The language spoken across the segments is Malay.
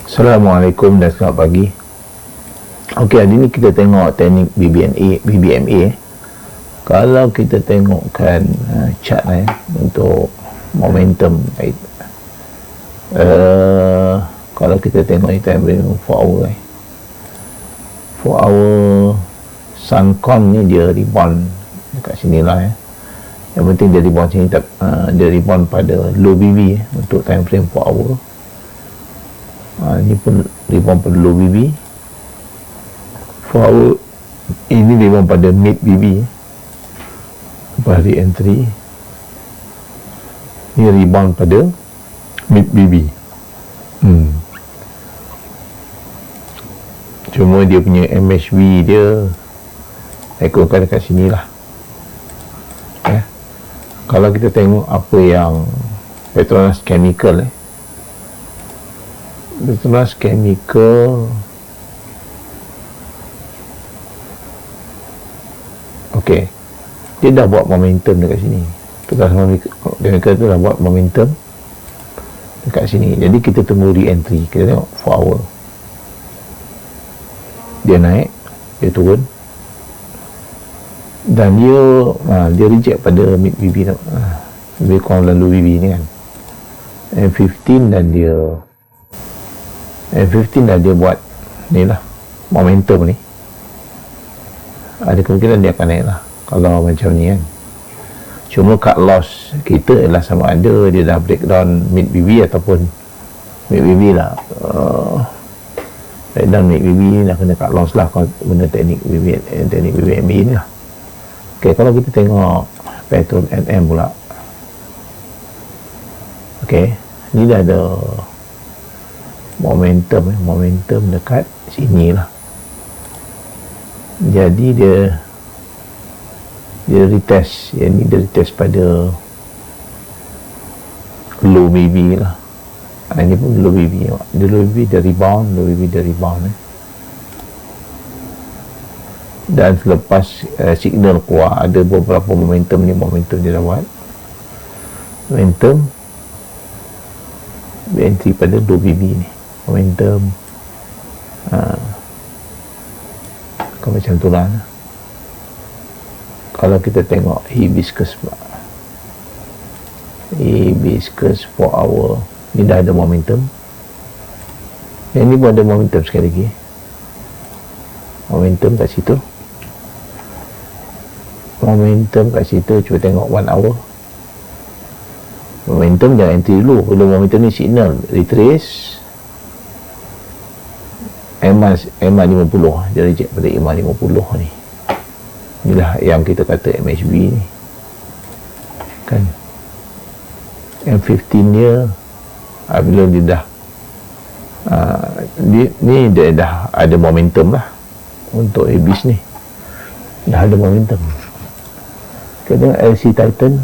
Assalamualaikum dan selamat pagi. Okey, hari ni kita tengok teknik BBMA. Kalau kita tengokkan chart untuk momentum, kalau kita tengok ni time frame 4 hour 4 hour Suncom ni dia rebound dekat sini lah Yang penting dia rebound sini, dia rebound pada low BB untuk time frame 4 hour. Ni pun rebound pada low BB 4 hour. Ini rebound pada mid BB pada entry. Ni rebound pada mid BB. Cuma dia punya MHV dia ekorkan dekat sini lah. Kalau kita tengok apa yang Petronas Chemical Petronas Chemical okey, dia dah buat momentum dekat sini. Petronas Chemical tu dah buat momentum dekat sini. Jadi kita tunggu re-entry. Kita tengok 4 hour, dia naik, dia turun, dan dia reject pada mid BB lebih kurang lalu BB ni kan. M15 dan dia buat ni lah momentum ni. Ada kemungkinan dia akan naik lah kalau macam ni kan. Cuma cut loss kita ialah sama ada dia dah breakdown mid BB ataupun mid BB lah. Breakdown mid BB ni dah kena cut loss lah kalau guna teknik BBMA ni lah. Okey, kalau kita tengok Petron NM pula. Okey, ni dah ada momentum dekat sini lah. Jadi dia retest. Yang ni dia retest pada low BB lah. Ini pun low BB. Dia low BB dia rebound, dan selepas signal keluar, ada beberapa momentum dia dah buat momentum entry pada low BB ni, momentum macam tu lah. Kalau kita tengok hibiscus 4 hour ni dah ada momentum. Yang ni pun ada momentum sekali lagi, momentum kat situ. Cuba tengok 1 hour momentum. Jangan entry dulu. Kalau momentum ni signal retrace EMA 50, dia reject pada EMA 50 ni. Inilah yang kita kata MHB ni kan. M15 dia bila dia dah dia dah ada momentum lah untuk habis ni, dah ada momentum. Kita tengok LC Titan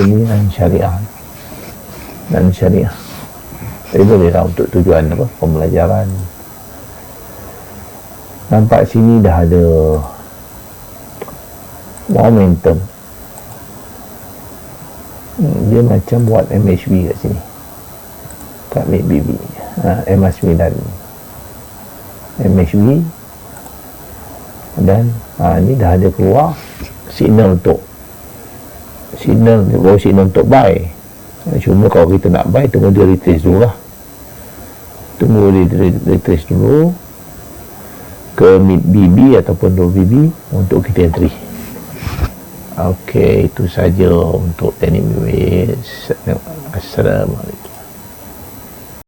ni dan syariah. Tapi boleh lah untuk tujuan pembelajaran. Nampak sini dah ada momentum. Dia macam buat MHB kat sini, kat mid BB. MHB dan MHB, dan ni dah ada keluar signal untuk buy. Cuma kalau kita nak buy, tunggu dia retrace dulu lah. Retrace dulu ke mid BB ataupun low BB untuk kita entry. Okey, itu saja untuk teknik BBMA. Assalamualaikum.